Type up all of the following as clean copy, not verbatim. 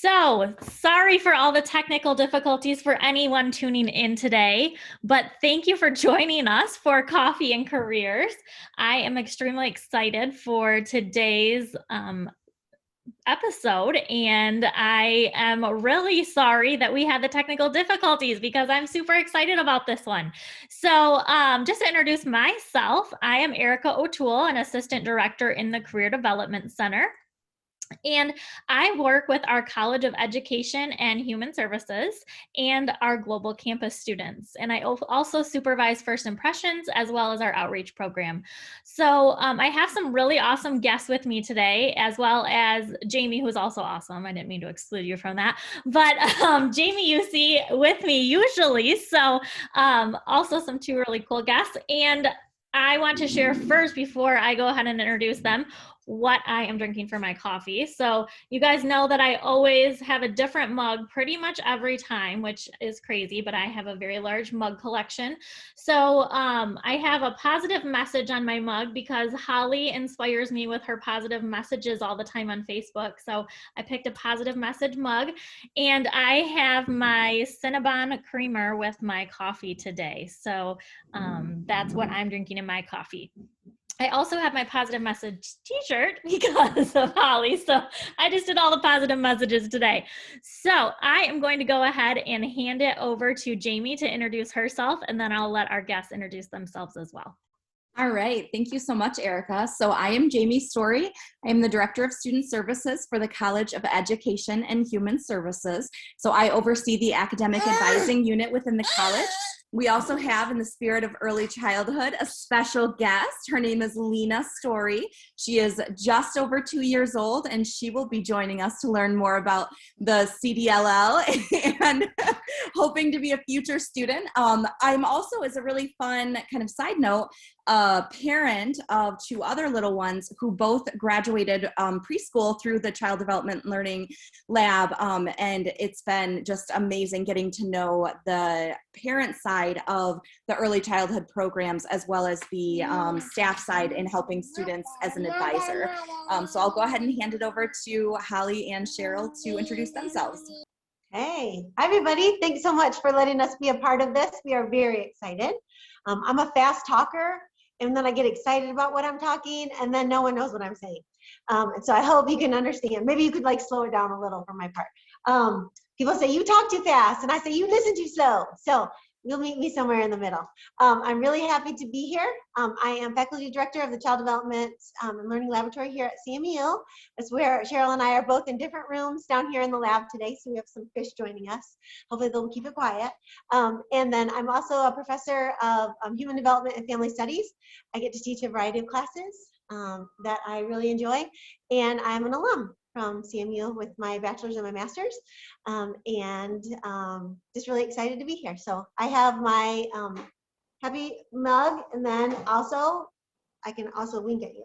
So, sorry for all the technical difficulties for anyone tuning in today, but thank you for joining us for Coffee and Careers. I am extremely excited for today's episode, and I am really sorry that we had the technical difficulties because I'm super excited about this one. So, just to introduce myself, I am Erica O'Toole, an Assistant Director in the Career Development Center. And I work with our College of Education and Human Services and our global campus students. And I also supervise First Impressions as well as our outreach program. So I have some really awesome guests with me today, as well as Jamie, who's also awesome. I didn't mean to exclude you from that. But Jamie, you see with me usually. So also some two really cool guests. And I want to share first, before I go ahead and introduce them, what I am drinking for my coffee. So you guys know that I always have a different mug pretty much every time, which is crazy, but I have a very large mug collection. So I have a positive message on my mug because Holly inspires me with her positive messages all the time on Facebook. So I picked a positive message mug, and I have my Cinnabon creamer with my coffee today. So that's what I'm drinking in my coffee. I also have my positive message t-shirt because of Holly. So I just did all the positive messages today. So I am going to go ahead and hand it over to Jamie to introduce herself, and then I'll let our guests introduce themselves as well. All right. Thank you so much, Erica. So I am Jamie Story. I am the Director of Student Services for the College of Education and Human Services. So I oversee the academic advising unit within the college. We also have, in the spirit of early childhood, a special guest. Her name is Lena Story. She is just over 2 years old, and she will be joining us to learn more about the CDLL and hoping to be a future student. I'm also, as a really fun kind of side note, a parent of two other little ones who both graduated preschool through the Child Development Learning Lab, and it's been just amazing getting to know the parent side of the early childhood programs as well as the staff side in helping students as an advisor. So I'll go ahead and hand it over to Holly and Cheryl to introduce themselves. Hey, hi everybody. Thanks so much for letting us be a part of this. We are very excited. I'm a fast talker, and then I get excited about what I'm talking, and then no one knows what I'm saying. And so I hope you can understand. Maybe you could like slow it down a little for my part. People say, you talk too fast, and I say, you listen too slow. So you'll meet me somewhere in the middle. I'm really happy to be here. I am Faculty Director of the Child Development and Learning Laboratory here at CMU. That's where Cheryl and I are both in different rooms down here in the lab today, so we have some fish joining us. Hopefully they'll keep it quiet. And then I'm also a professor of Human Development and Family Studies. I get to teach a variety of classes that I really enjoy, and I'm an alum from CMU with my bachelor's and my master's, and just really excited to be here. So I have my happy mug, and then also I can also wink at you.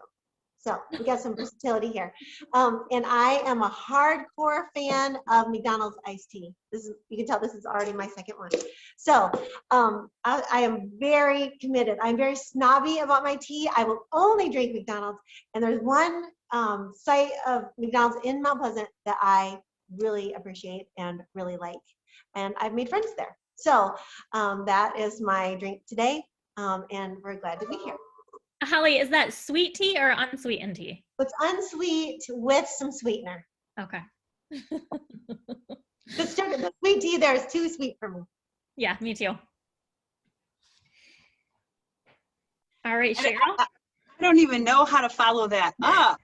So we got some versatility here. And I am a hardcore fan of McDonald's iced tea. This is, you can tell this is already my second one. So I am very committed. I'm very snobby about my tea. I will only drink McDonald's. And there's one site of McDonald's in Mount Pleasant that I really appreciate and really like. And I've made friends there. So that is my drink today. And we're glad to be here. Holly, is that sweet tea or unsweetened tea? It's unsweet with some sweetener. Okay. The sweet tea there is too sweet for me. Yeah, me too. All right, Cheryl. I don't even know how to follow that up.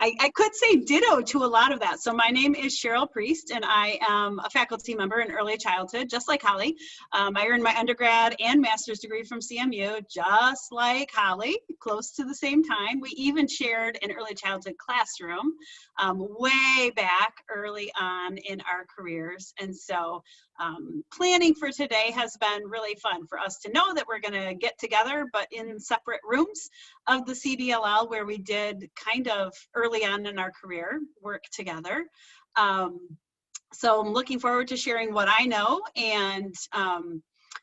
I could say ditto to a lot of that. So my name is Cheryl Priest, and I am a faculty member in early childhood, just like Holly. I earned my undergrad and master's degree from CMU, just like Holly, close to the same time. We even shared an early childhood classroom way back early on in our careers. And so planning for today has been really fun for us to know that we're going to get together, but in separate rooms of the CDLL, where we did kind of early on in our career work together. So I'm looking forward to sharing what I know and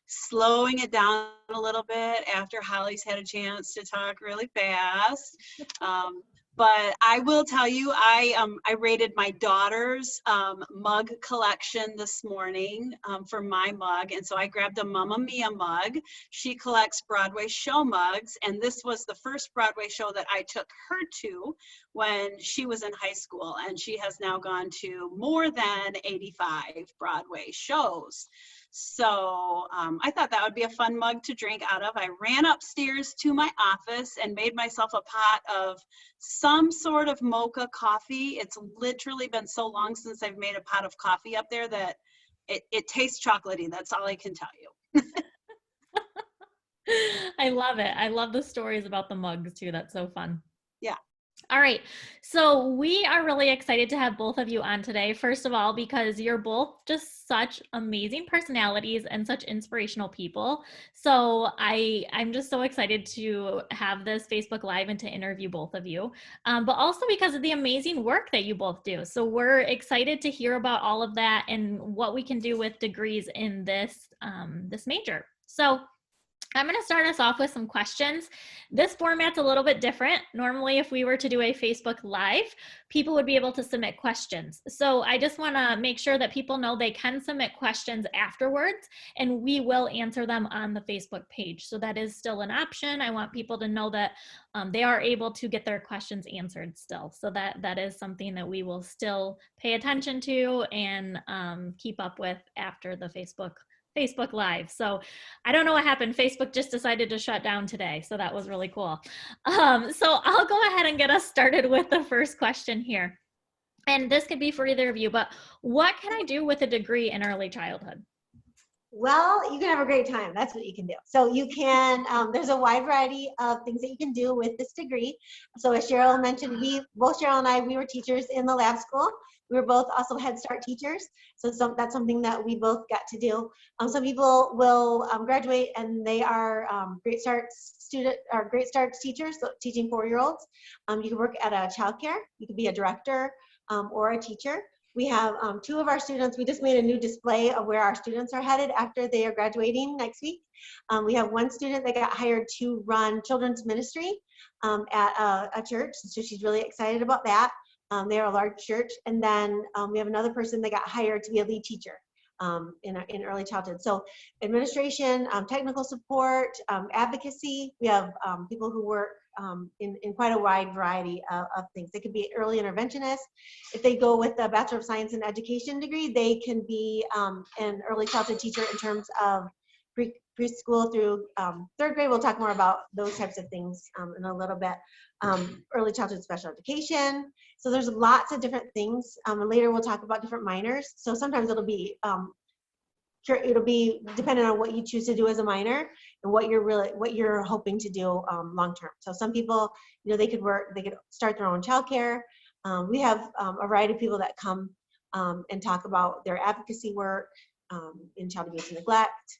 slowing it down a little bit after Holly's had a chance to talk really fast. But I will tell you, I rated my daughter's mug collection this morning for my mug. And so I grabbed a Mamma Mia mug. She collects Broadway show mugs. And this was the first Broadway show that I took her to when she was in high school. And she has now gone to more than 85 Broadway shows. So I thought that would be a fun mug to drink out of. I ran upstairs to my office and made myself a pot of some sort of mocha coffee. It's literally been so long since I've made a pot of coffee up there that it tastes chocolatey. That's all I can tell you. I love it. I love the stories about the mugs too. That's so fun. Yeah. All right. So we are really excited to have both of you on today. First of all, because you're both just such amazing personalities and such inspirational people. So I'm just so excited to have this Facebook Live and to interview both of you, but also because of the amazing work that you both do. So we're excited to hear about all of that and what we can do with degrees in this, this major. So I'm going to start us off with some questions. This format's a little bit different. Normally, if we were to do a Facebook Live, people would be able to submit questions. So I just want to make sure that people know they can submit questions afterwards, and we will answer them on the Facebook page. So that is still an option. I want people to know that they are able to get their questions answered still. So that is something that we will still pay attention to and keep up with after the Facebook Live. So I don't know what happened. Facebook just decided to shut down today. So that was really cool. So I'll go ahead and get us started with the first question here. And this could be for either of you, but what can I do with a degree in early childhood? Well, you can have a great time. That's what you can do. So you can, there's a wide variety of things that you can do with this degree. So as Cheryl mentioned, both Cheryl and I, we were teachers in the lab school. We were both also Head Start teachers. So that's something that we both got to do. Some people will graduate and they are Great Starts teachers, so teaching 4-year-olds. You can work at a childcare. You could be a director or a teacher. We have 2 of our students. We just made a new display of where our students are headed after they are graduating next week. We have 1 student that got hired to run children's ministry at a church. So she's really excited about that. They're a large church. And then we have another person that got hired to be a lead teacher in early childhood. So administration, technical support, advocacy. We have people who work in quite a wide variety of things. They could be early interventionists. If they go with a Bachelor of Science in Education degree, they can be an early childhood teacher in terms of preschool through 3rd grade. We'll talk more about those types of things in a little bit. Early childhood special education. So there's lots of different things. And later we'll talk about different minors. So sometimes it'll be dependent on what you choose to do as a minor and what you're hoping to do long term. So some people, they could start their own childcare. We have a variety of people that come and talk about their advocacy work in child abuse and neglect,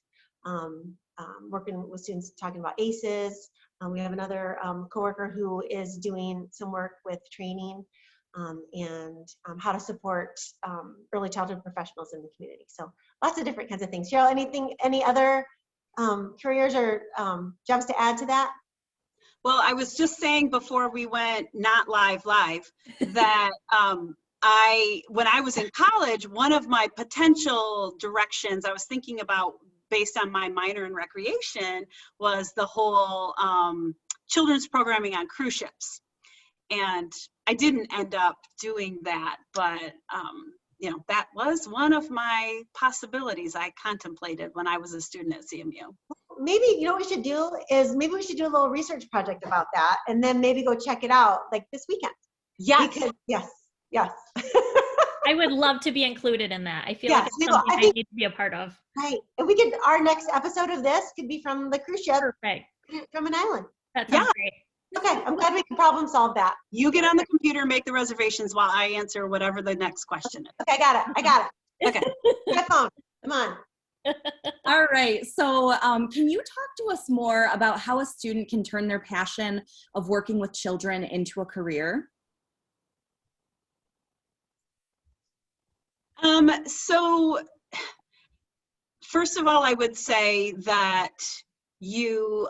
working with students talking about ACEs. We have another coworker who is doing some work with training and how to support early childhood professionals in the community. So lots of different kinds of things. Cheryl, any other careers or jobs to add to that? Well, I was just saying before we went not live that when I was in college, one of my potential directions I was thinking about based on my minor in recreation was the whole children's programming on cruise ships. And I didn't end up doing that, but that was one of my possibilities I contemplated when I was a student at CMU. Maybe, what we should do is maybe we should do a little research project about that and then maybe go check it out like this weekend. Yes. Yes. I would love to be included in that. I feel like it's something I need to be a part of. Right. And our next episode of this could be from the cruise ship. Perfect. From an island. That sounds great. Okay, I'm glad we can problem solve that. You get on the computer, make the reservations while I answer whatever the next question is. Okay, I got it. Okay. My phone, come on. All right, so can you talk to us more about how a student can turn their passion of working with children into a career? So first of all, I would say that you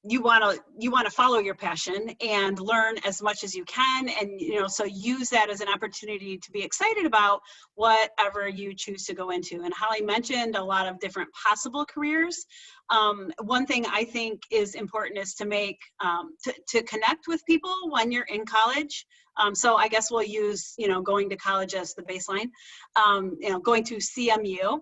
you want to follow your passion and learn as much as you can, and so use that as an opportunity to be excited about whatever you choose to go into. And Holly mentioned a lot of different possible careers. One thing I think is important is to make to connect with people when you're in college. So I guess we'll use going to college as the baseline. Going to CMU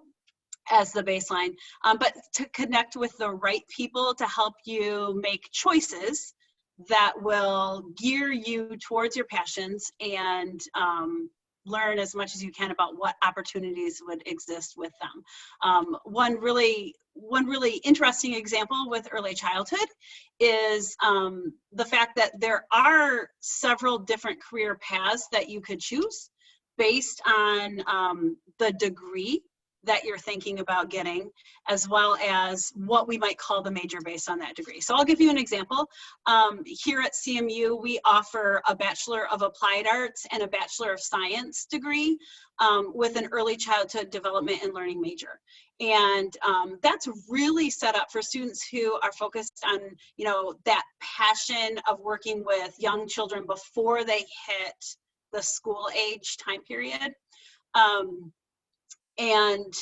as the baseline, but to connect with the right people to help you make choices that will gear you towards your passions, and learn as much as you can about what opportunities would exist with them. One really interesting example with early childhood is the fact that there are several different career paths that you could choose based on the degree that you're thinking about getting, as well as what we might call the major based on that degree. So I'll give you an example. Here at CMU, we offer a Bachelor of Applied Arts and a Bachelor of Science degree with an early childhood development and learning major. And that's really set up for students who are focused on, that passion of working with young children before they hit the school age time period. And,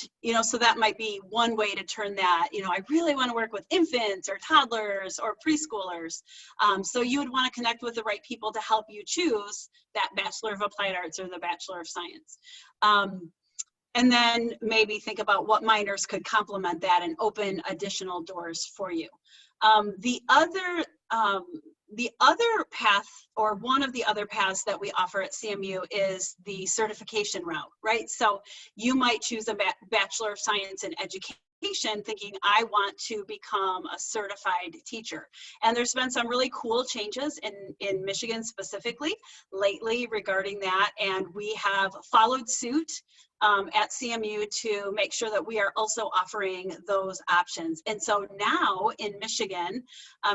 so that might be one way to turn that, I really want to work with infants or toddlers or preschoolers. So you would want to connect with the right people to help you choose that Bachelor of Applied Arts or the Bachelor of Science. And then maybe think about what minors could complement that and open additional doors for you. The other path, or one of the other paths that we offer at CMU, is the certification route, right? So you might choose a Bachelor of Science in Education thinking, I want to become a certified teacher. And there's been some really cool changes in Michigan specifically lately regarding that. And we have followed suit at CMU to make sure that we are also offering those options. And so now in Michigan,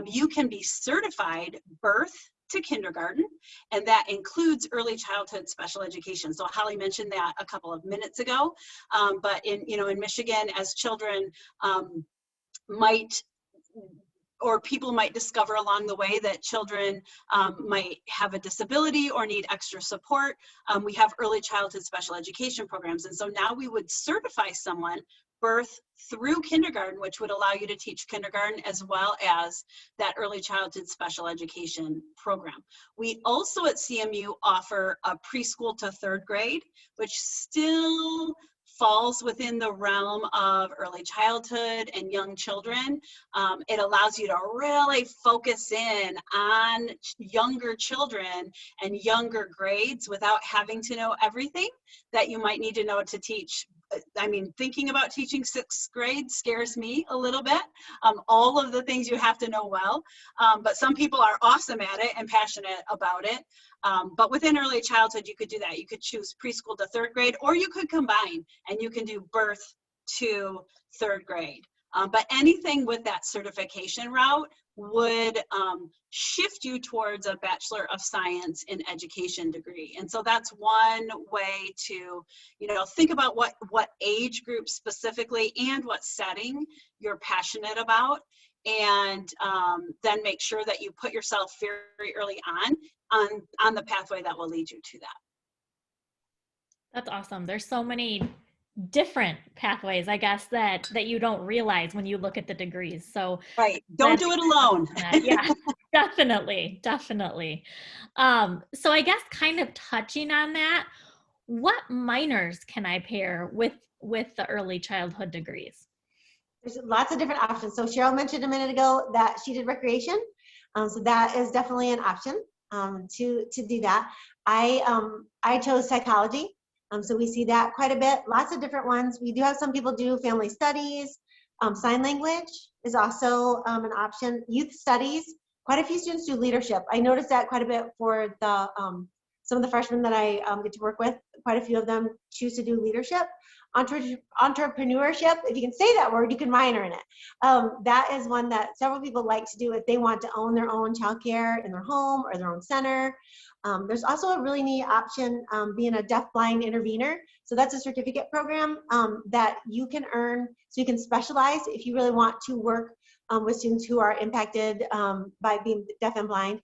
you can be certified birth to kindergarten, and that includes early childhood special education. So Holly mentioned that a couple of minutes ago, but in Michigan, as children people might discover along the way that children might have a disability or need extra support, we have early childhood special education programs. And so now we would certify someone birth through kindergarten, which would allow you to teach kindergarten as well as that early childhood special education program. We also at CMU offer a preschool to third grade, which still falls within the realm of early childhood and young children. It allows you to really focus in on younger children and younger grades without having to know everything that you might need to know to teach. I mean, thinking about teaching sixth grade scares me a little bit. All of the things you have to know well, but some people are awesome at it and passionate about it. But within early childhood, you could do that. You could choose preschool to third grade, or you could combine and you can do birth to third grade. But anything with that certification route would shift you towards a Bachelor of Science in Education degree. And so that's one way to, think about what age group specifically and what setting you're passionate about, and then make sure that you put yourself very early on the pathway that will lead you to that. That's awesome. There's so many different pathways, I guess, that you don't realize when you look at the degrees. So right, don't do it alone. Yeah, definitely. So I guess kind of touching on that, what minors can I pair with the early childhood degrees? There's lots of different options. So Cheryl mentioned a minute ago that she did recreation. So that is definitely an option to do that. I chose psychology. So we see that quite a bit, lots of different ones. We do have some people do family studies. Sign language is also an option. Youth studies, quite a few students do leadership. I noticed that quite a bit for the some of the freshmen that I get to work with. Quite a few of them choose to do leadership. Entrepreneurship, if you can say that word, you can minor in it. That is one that several people like to do if they want to own their own childcare in their home or their own center. There's also a really neat option, being a deaf-blind intervener. So that's a certificate program that you can earn, so you can specialize if you really want to work with students who are impacted by being deaf and blind.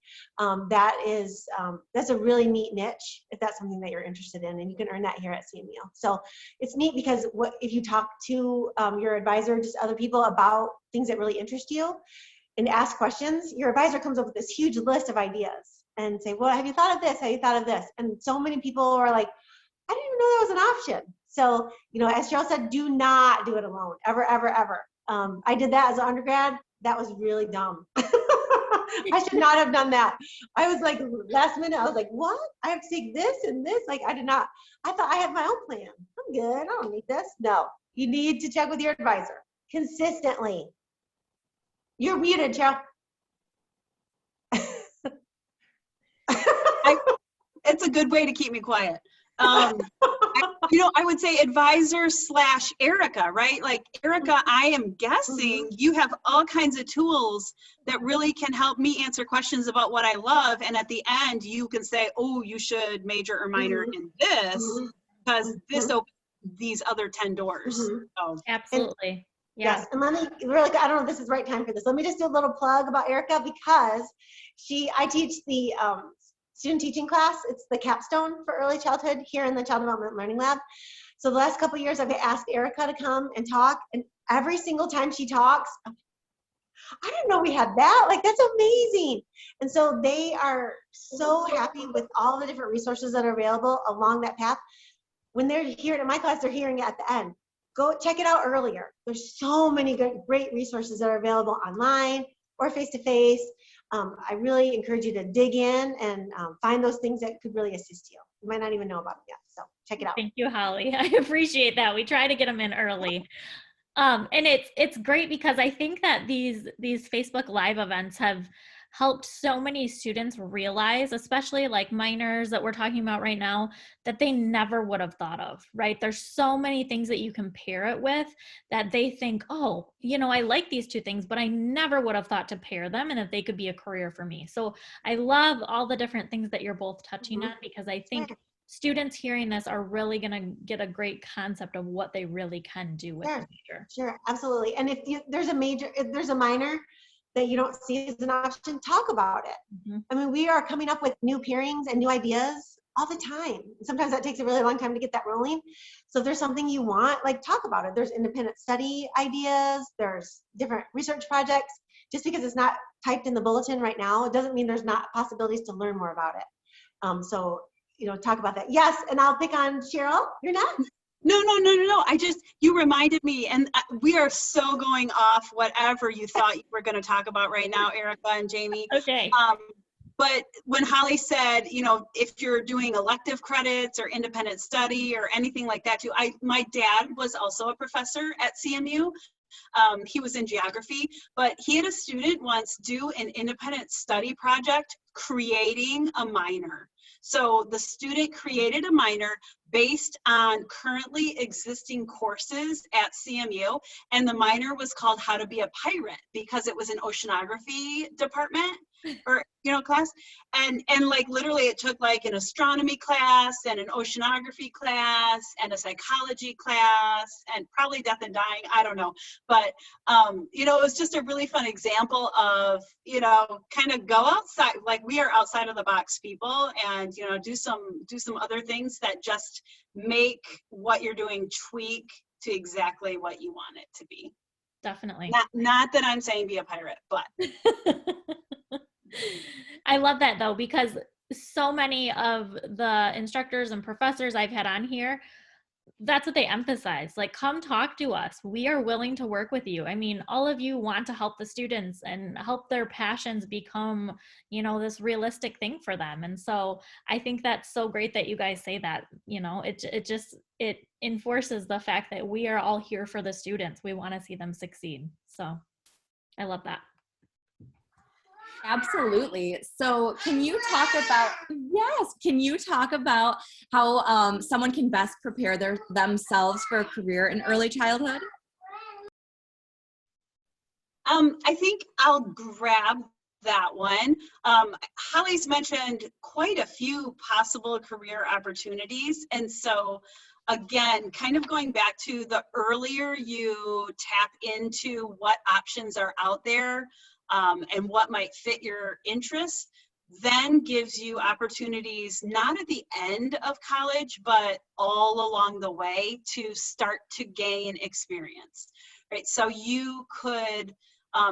That's a really neat niche if that's something that you're interested in, and you can earn that here at CMU. So it's neat because if you talk to your advisor, just other people about things that really interest you and ask questions, your advisor comes up with this huge list of ideas and say, well, have you thought of this? Have you thought of this? And so many people are like, I didn't even know that was an option. So, as Cheryl said, do not do it alone, ever, ever, ever. I did that as an undergrad. That was really dumb. I should not have done that. I was like, last minute, I was like, what? I have to take this and this? Like, I thought I had my own plan. I'm good. I don't need this. No, you need to check with your advisor consistently. You're muted, Cheryl. It's a good way to keep me quiet. I would say advisor / Erica, right? Like, Erica, I am guessing you have all kinds of tools that really can help me answer questions about what I love. And at the end, you can say, oh, you should major or minor in this because this opens these other 10 doors. So. Absolutely. Yes, and let me really, I don't know if this is the right time for this. Let me just do a little plug about Erica because I teach the student teaching class. It's the capstone for early childhood here in the Child Development Learning Lab. So the last couple of years, I've asked Erica to come and talk, and every single time she talks, I didn't know we had that. Like, that's amazing. And so they are so happy with all the different resources that are available along that path. When they're here in my class, they're hearing it at the end. Go check it out earlier. There's so many great resources that are available online or face-to-face. I really encourage you to dig in and find those things that could really assist you. You might not even know about them yet, so check it out. Thank you, Holly. I appreciate that. We try to get them in early. And it's great because I think that these Facebook Live events have helped so many students realize, especially like minors that we're talking about right now, that they never would have thought of, right? There's so many things that you can pair it with that they think, oh, I like these two things, but I never would have thought to pair them and that they could be a career for me. So I love all the different things that you're both touching on, because I think students hearing this are really going to get a great concept of what they really can do with the major. Sure, absolutely. And if there's a minor that you don't see as an option, talk about it. I mean, we are coming up with new pairings and new ideas all the time. Sometimes that takes a really long time to get that rolling. So if there's something you want, like, talk about it. There's independent study ideas, there's different research projects. Just because it's not typed in the bulletin right now, it doesn't mean there's not possibilities to learn more about it. So, talk about that. Yes, and I'll pick on Cheryl. You're next. No. You reminded me, and we are so going off whatever you thought you were going to talk about right now, Erica and Jamie. Okay. But when Holly said, if you're doing elective credits or independent study or anything like that too, my dad was also a professor at CMU. He was in geography, but he had a student once do an independent study project creating a minor. So the student created a minor based on currently existing courses at CMU, and the minor was called How to Be a Pirate because it was an oceanography department or class, and like literally it took like an astronomy class and an oceanography class and a psychology class and probably death and dying, I don't know, but it was just a really fun example of kind of go outside, like we are outside of the box people, and do some other things that just make what you're doing tweak to exactly what you want it to be. Definitely. Not that I'm saying be a pirate, but I love that though, because so many of the instructors and professors I've had on here, that's what they emphasize. Like, come talk to us. We are willing to work with you. I mean, all of you want to help the students and help their passions become, this realistic thing for them. And so I think that's so great that you guys say that. It enforces the fact that we are all here for the students. We want to see them succeed. So I love that. Absolutely. So can you talk about how someone can best prepare themselves for a career in early childhood? I think I'll grab that one. Holly's mentioned quite a few possible career opportunities. And so again, kind of going back to the earlier you tap into what options are out there and what might fit your interests, then gives you opportunities, not at the end of college, but all along the way to start to gain experience, right? So you could,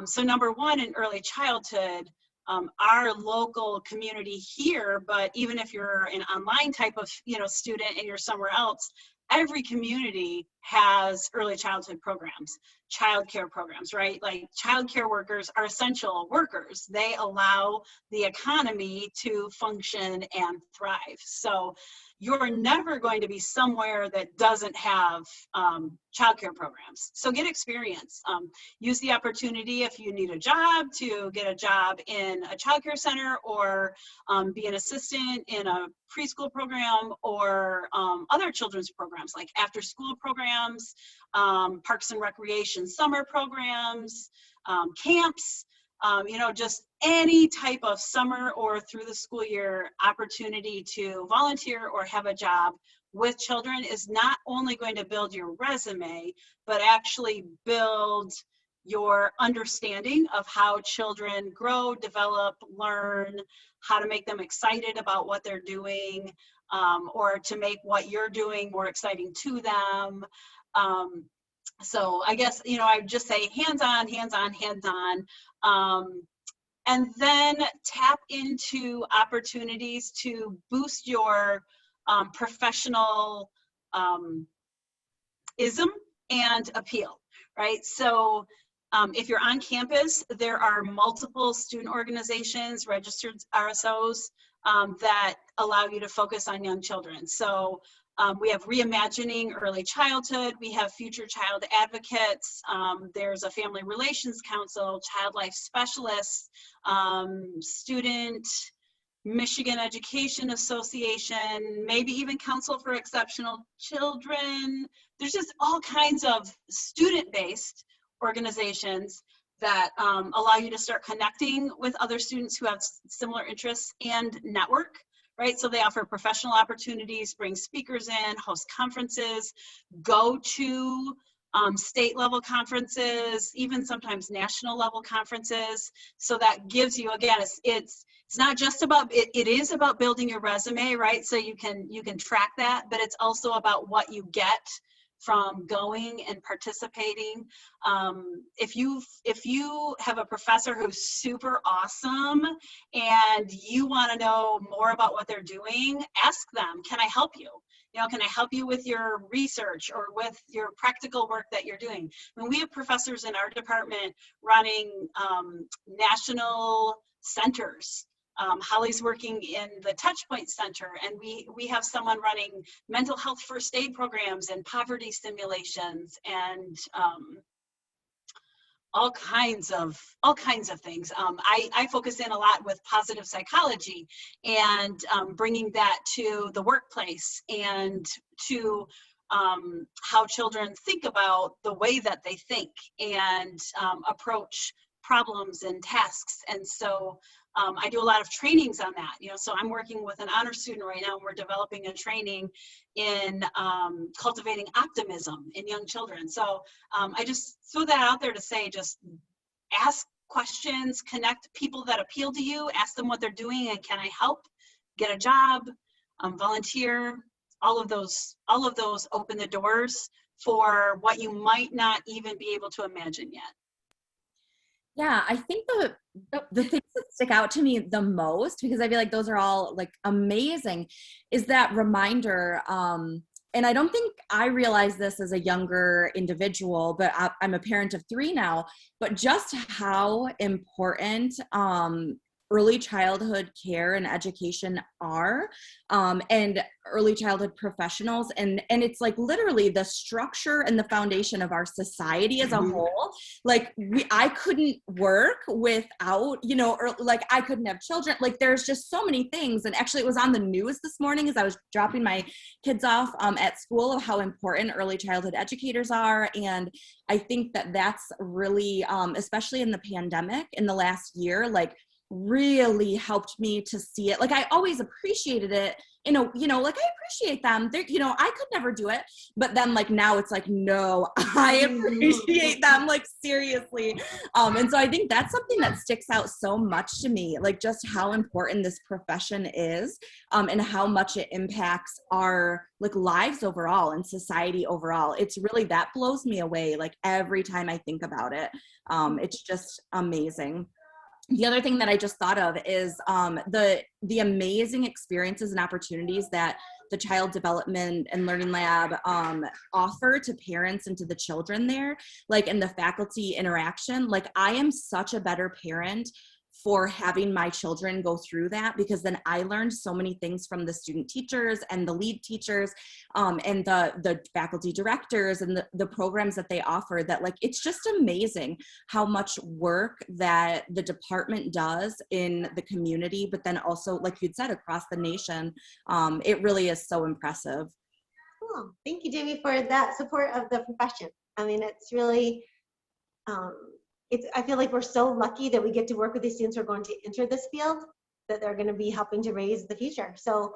so number one, in early childhood, our local community here, but even if you're an online type of, student and you're somewhere else, every community has early childhood programs, childcare programs, right? Like childcare workers are essential workers. They allow the economy to function and thrive. So you're never going to be somewhere that doesn't have childcare programs. So get experience. Use the opportunity if you need a job to get a job in a childcare center, or be an assistant in a preschool program, or other children's programs like after school programs, parks and recreation summer programs, camps, just any type of summer or through the school year opportunity to volunteer or have a job with children is not only going to build your resume, but actually build your understanding of how children grow, develop, learn, how to make them excited about what they're doing, or to make what you're doing more exciting to them. So I guess, I would just say hands-on, hands-on, hands-on. And then tap into opportunities to boost your professional ism and appeal, right? So if you're on campus, there are multiple student organizations, registered RSOs, that allow you to focus on young children. So we have Reimagining Early Childhood, we have Future Child Advocates, there's a Family Relations Council, Child Life Specialists, Student Michigan Education Association, maybe even Council for Exceptional Children. There's just all kinds of student-based organizations that allow you to start connecting with other students who have similar interests and network, right? So they offer professional opportunities, bring speakers in, host conferences, go to state level conferences, even sometimes national level conferences. So that gives you, again, it's not just about, it is about building your resume, right? So you can track that, but it's also about what you get from going and participating. If you have a professor who's super awesome and you want to know more about what they're doing, ask them, can I help you? Can I help you with your research or with your practical work that you're doing? I mean, we have professors in our department running national centers. Holly's working in the Touchpoint Center, and we have someone running mental health first aid programs and poverty simulations, and all kinds of things. I focus in a lot with positive psychology and bringing that to the workplace and to how children think about the way that they think and approach problems and tasks. And so I do a lot of trainings on that, so I'm working with an honor student right now, and we're developing a training in cultivating optimism in young children. So I just throw that out there to say, just ask questions, connect people that appeal to you, ask them what they're doing and can I help, get a job, volunteer. All of those open the doors for what you might not even be able to imagine yet. Yeah, I think the things that stick out to me the most, because I feel like those are all like amazing, is that reminder. And I don't think I realized this as a younger individual, but I'm a parent of 3 now, but just how important early childhood care and education are, and early childhood professionals. And it's like literally the structure and the foundation of our society as a whole. Like I couldn't work without, or like I couldn't have children. Like there's just so many things. And actually it was on the news this morning as I was dropping my kids off at school of how important early childhood educators are. And I think that that's really, especially in the pandemic in the last year, like really helped me to see it. Like I always appreciated it, like I appreciate them. They're, I could never do it. But then like now it's like, no, I appreciate them, like seriously. And so I think that's something that sticks out so much to me, like just how important this profession is, and how much it impacts our like lives overall and society overall. It's really, that blows me away like every time I think about it. It's just amazing. The other thing that I just thought of is the amazing experiences and opportunities that the Child Development and Learning Lab offer to parents and to the children there, like, and the faculty interaction. Like, I am such a better parent for having my children go through that, because then I learned so many things from the student teachers and the lead teachers, and the faculty directors and the programs that they offer, that like, it's just amazing how much work that the department does in the community, but then also, like you'd said, across the nation. It really is so impressive. Oh, thank you, Jamie, for that support of the profession. I mean, it's really, I feel like we're so lucky that we get to work with these students who are going to enter this field, that they're going to be helping to raise the future. So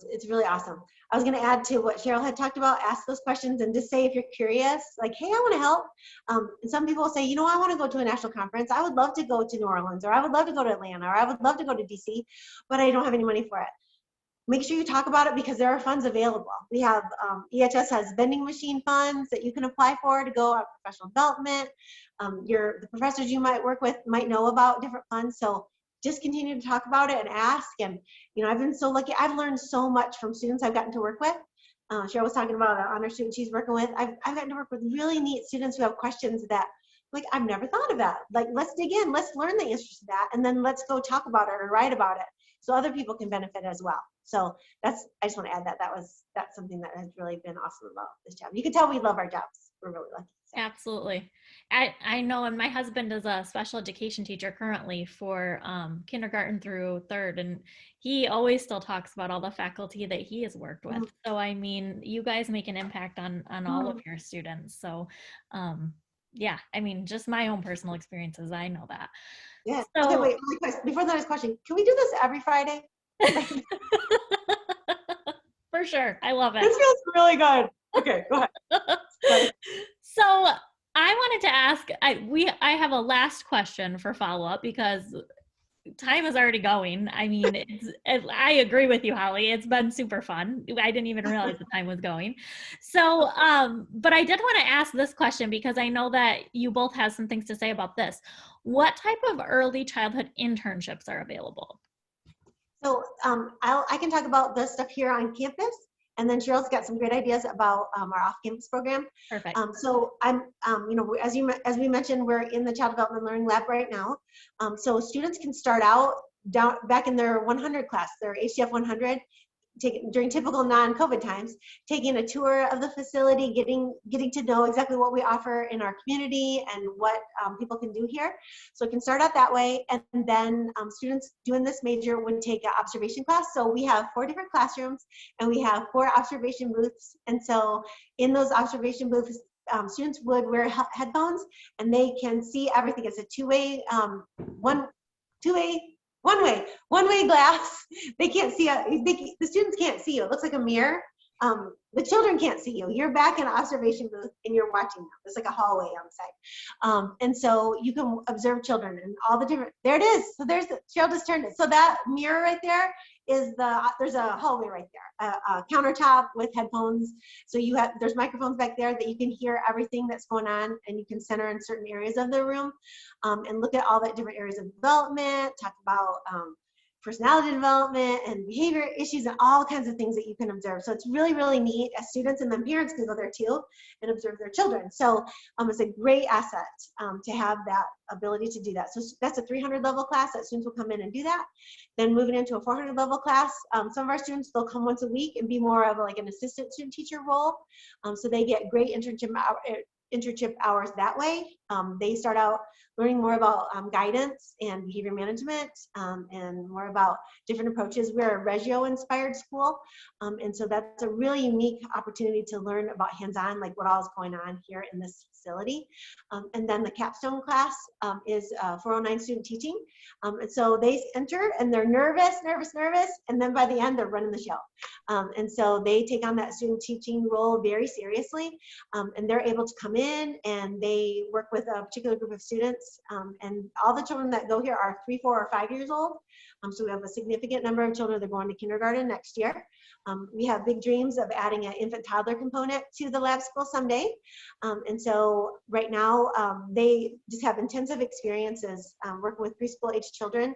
it's really awesome. I was going to add to what Cheryl had talked about, ask those questions and just say, if you're curious, like, hey, I want to help. And some people say, I want to go to a national conference. I would love to go to New Orleans, or I would love to go to Atlanta, or I would love to go to DC, but I don't have any money for it. Make sure you talk about it, because there are funds available. We have, EHS has vending machine funds that you can apply for to go on professional development. The professors you might work with might know about different funds. So just continue to talk about it and ask. And, I've been so lucky. I've learned so much from students I've gotten to work with. Cheryl was talking about an honor student she's working with. I've gotten to work with really neat students who have questions that, like, I've never thought of that. Like, let's dig in, let's learn the answers to that, and then let's go talk about it or write about it, so other people can benefit as well. So I just want to add that's something that has really been awesome about this job. You can tell we love our jobs. We're really lucky. So. Absolutely. I know, and my husband is a special education teacher currently for kindergarten through third, and he always still talks about all the faculty that he has worked with. So, I mean, you guys make an impact on all of your students. So, yeah, I mean, just my own personal experiences, I know that. Yeah. So, okay, wait, before the next question, can we do this every Friday? For sure. I love it. This feels really good. Okay, go ahead. So I wanted to ask, I have a last question for follow-up, because time is already going. I mean, I agree with you, Holly. It's been super fun. I didn't even realize the time was going. So, but I did want to ask this question, because I know that you both have some things to say about this. What type of early childhood internships are available? So I can talk about the stuff here on campus, and then Cheryl's got some great ideas about our off-campus program. Perfect. So I'm, as we mentioned, we're in the Child Development Learning Lab right now. So students can start out back in their 100 class, their HDF 100, during typical non-COVID times, taking a tour of the facility, getting to know exactly what we offer in our community and what people can do here. So it can start out that way, and then students doing this major would take an observation class. So we have 4 different classrooms, and we have 4 observation booths. And so in those observation booths, students would wear headphones, and they can see everything. It's a one-way glass. They can't see the students can't see you. It looks like a mirror. The children can't see you. You're back in an observation booth and you're watching them. It's like a hallway outside. And so you can observe children and all the different, there it is. So Cheryl just turned it. So that mirror right there is there's a hallway right there, a countertop with headphones. So there's microphones back there that you can hear everything that's going on, and you can center in certain areas of the room, and look at all the different areas of development, talk about personality development and behavior issues and all kinds of things that you can observe. So it's really, really neat, as students and then parents can go there too and observe their children. So it's a great asset to have that ability to do that. So that's a 300 level class that students will come in and do that. Then moving into a 400 level class, some of our students, they'll come once a week and be more of like an assistant student teacher role. So they get great internship internship hours that way. They start out learning more about guidance and behavior management, and more about different approaches. We're a Reggio-inspired school, and so that's a really unique opportunity to learn about hands-on, like what all is going on here in this facility. And then the capstone class is 409 student teaching. And so they enter and they're nervous, and then by the end they're running the show. And so they take on that student teaching role very seriously, and they're able to come in and they work with a particular group of students. And all the children that go here are 3, 4, or 5 years old. So we have a significant number of children that are going to kindergarten next year. We have big dreams of adding an infant toddler component to the lab school someday. And so right now they just have intensive experiences working with preschool age children.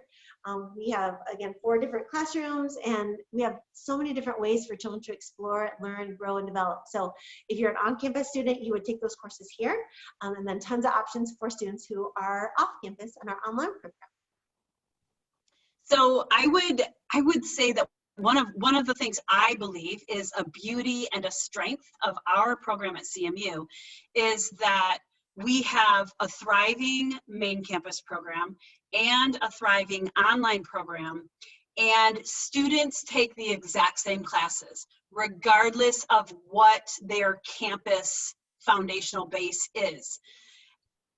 We have, again, 4 different classrooms, and we have so many different ways for children to explore, learn, grow, and develop. So if you're an on-campus student, you would take those courses here, and then tons of options for students who are off-campus in our online program. So I would say that one of the things I believe is a beauty and a strength of our program at CMU is that we have a thriving main campus program and a thriving online program, and students take the exact same classes regardless of what their campus foundational base is.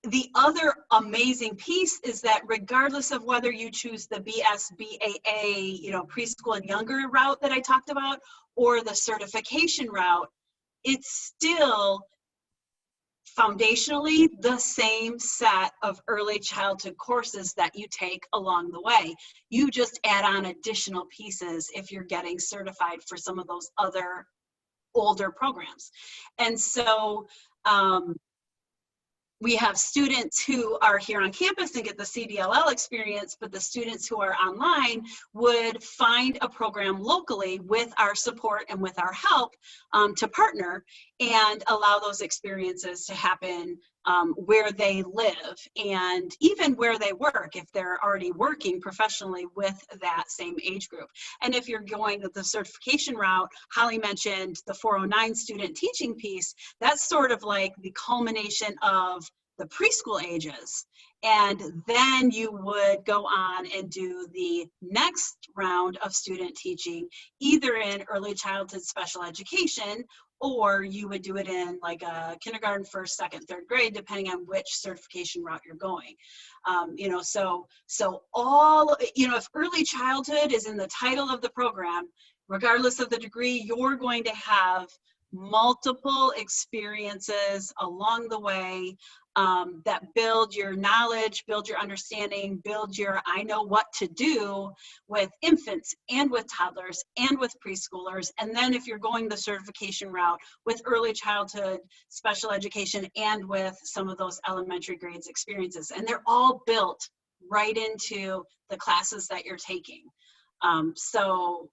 The other amazing piece is that regardless of whether you choose the BSBAA, preschool and younger route that I talked about, or the certification route, it's still foundationally the same set of early childhood courses that you take along the way. You just add on additional pieces if you're getting certified for some of those other older programs. And so, we have students who are here on campus and get the CDLL experience, but the students who are online would find a program locally with our support and with our help to partner and allow those experiences to happen where they live and even where they work if they're already working professionally with that same age group. And if you're going the certification route, Holly mentioned the 409 student teaching piece. That's sort of like the culmination of the preschool ages. And then you would go on and do the next round of student teaching, either in early childhood special education, or you would do it in like a kindergarten, first, second, third grade, depending on which certification route you're going. So all, if early childhood is in the title of the program, regardless of the degree, you're going to have multiple experiences along the way that build your knowledge, build your understanding, build your I know what to do with infants and with toddlers and with preschoolers. And then if you're going the certification route with early childhood special education and with some of those elementary grades experiences. And they're all built right into the classes that you're taking. So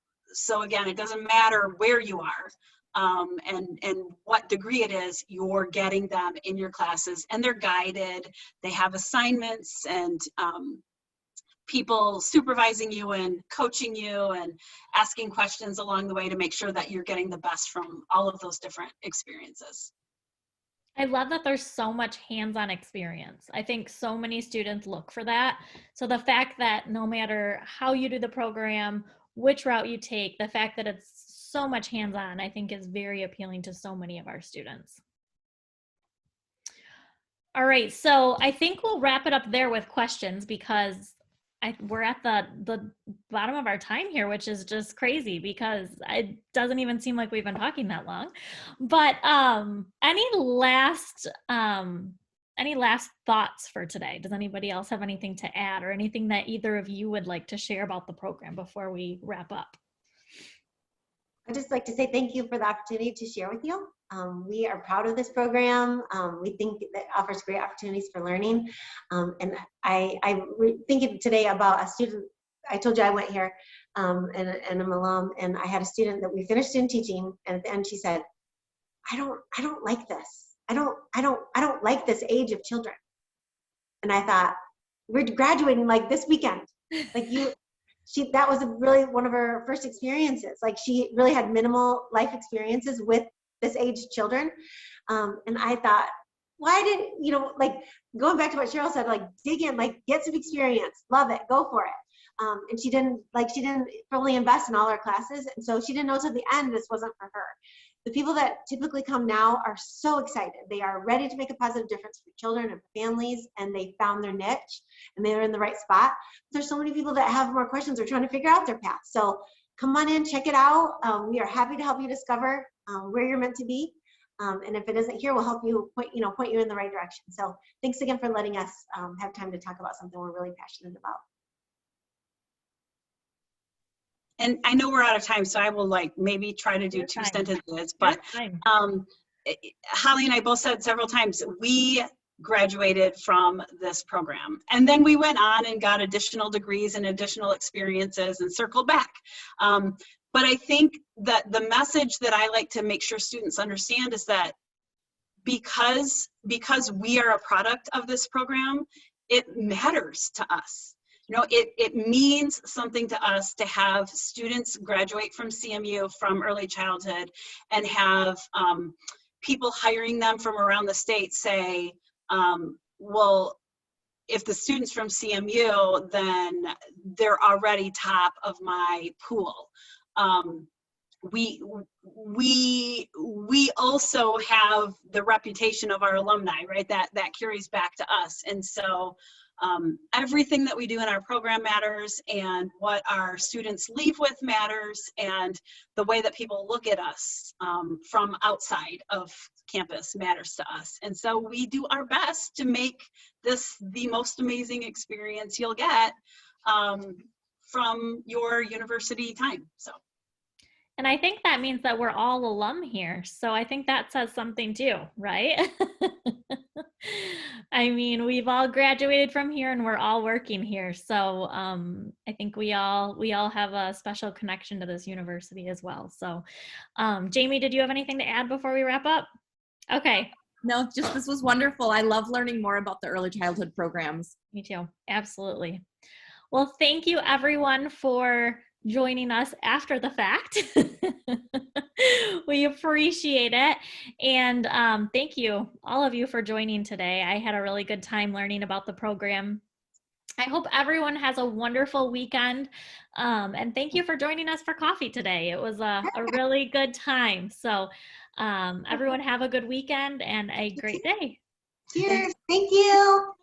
again, it doesn't matter where you are. And what degree it is, you're getting them in your classes, and they're guided. They have assignments and people supervising you and coaching you and asking questions along the way to make sure that you're getting the best from all of those different experiences. I love that there's so much hands-on experience. I think so many students look for that. So the fact that no matter how you do the program, which route you take, the fact that it's so much hands-on, I think is very appealing to so many of our students. All right, so I think we'll wrap it up there with questions because we're at the bottom of our time here, which is just crazy because it doesn't even seem like we've been talking that long. But any last thoughts for today? Does anybody else have anything to add or anything that either of you would like to share about the program before we wrap up? I'd just like to say thank you for the opportunity to share with you. We are proud of this program. We think that offers great opportunities for learning. And I thinking today about a student. I told you I went here and I'm an alum, and I had a student that we finished student teaching, and at the end she said, I don't like this. I don't like this age of children. And I thought, we're graduating like this weekend. Like that was really one of her first experiences. Like she really had minimal life experiences with this age children. And I thought, why didn't, like going back to what Cheryl said, like dig in, like get some experience, love it, go for it. And she didn't fully invest in all her classes. And so she didn't know till the end this wasn't for her. The people that typically come now are so excited. They are ready to make a positive difference for children and families, and they found their niche and they're in the right spot. There's so many people that have more questions or trying to figure out their path. So come on in, check it out. We are happy to help you discover where you're meant to be. And if it isn't here, we'll help you point you in the right direction. So thanks again for letting us have time to talk about something we're really passionate about. And I know we're out of time, so I will maybe try to do two sentences, but Holly and I both said several times, we graduated from this program. And then we went on and got additional degrees and additional experiences and circled back. But I think that the message that I like to make sure students understand is that because we are a product of this program, it matters to us. It means something to us to have students graduate from CMU from early childhood and have people hiring them from around the state say, well, if the student's from CMU, then they're already top of my pool. We also have the reputation of our alumni, right? That carries back to us. And so everything that we do in our program matters, and what our students leave with matters, and the way that people look at us from outside of campus matters to us. And so we do our best to make this the most amazing experience you'll get from your university time. And I think that means that we're all alum here. So I think that says something too, right? I mean, we've all graduated from here and we're all working here. So I think we all have a special connection to this university as well. So Jamie, did you have anything to add before we wrap up? Okay. No, just this was wonderful. I love learning more about the early childhood programs. Me too. Absolutely. Well, thank you everyone for joining us after the fact. We appreciate it. And thank you, all of you, for joining today. I had a really good time learning about the program. I hope everyone has a wonderful weekend. And thank you for joining us for coffee today. It was a really good time. So everyone have a good weekend and a great day. Cheers. Thank you.